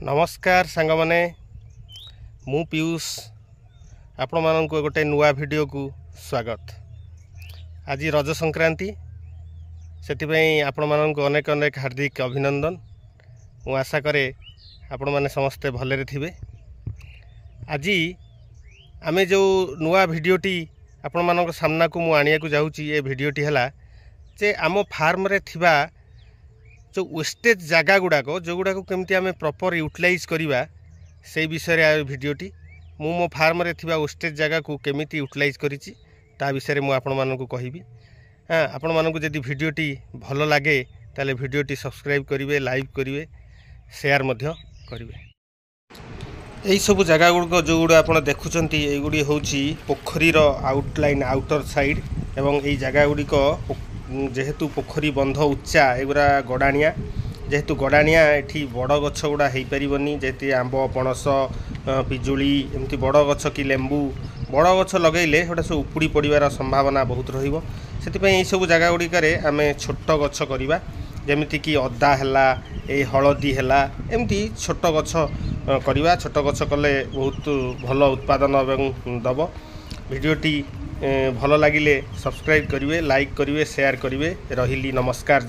नमस्कार सांग माने मु पीयूष आपण मानन को गोटे नुआ वीडियो को स्वागत। आज रज संक्रांति से आपण मानन को अनेक अनेक हार्दिक अभिनंदन। मु आशा करे आपण माने समस्ते भले थिबे। आज आमे जो नुआ वीडियोटी आपण मानन सामना को मु आनिया को जाउची। ए वीडियोटी हला जे आम फार्म रे थिबा जो वेस्टेज जगह गुड़ाक जो गुड़ाक केमती आम प्रॉपर यूटिलाइज करवा से विषय वीडियोटी मो फार्म रे थिबा वेस्टेज जगह को केमिति यूटिलाइज करिछि ता विषय मु आपण मानकु कहिबि। हाँ, आपण मानकु जदि वीडियोटी भल लागे ताले वीडियोटी सब्सक्राइब करिवे, लाइक करिवे, शेयर मध्य करिवे। एई सब जगह गुड़क जो गुड़ा आपण देखुचंती एगुडी होछि पोखरीर आउटलाइन आउटर साइड एवं एई जगह गुड़िक जेहेतु पोखरी बंध उच्चा एगुरा गड़ाणिया जेहेतु गड़ाणिया एठी बड़ गछ गुड़ा हो पारनी जेती आंब पणस पिजुली एमती बड़ गछ कि लेंबू बड़ गछ लगेले गोटे सब उपुड़ी पड़ार संभावना बहुत रहिबो। सेतिपई एई सब जगह गुड़िकरे आमे छोट गछ करिबा जेमिति कि अदा हैला ए हलदी हैला एमती छोट गछ करिबा। छोट गछ कले बहुत भल उत्पादन एवं दब। वीडियोटी भल लागिले सब्सक्राइब करिवे, लाइक करिवे, शेयर करिवे। रहिली नमस्कार।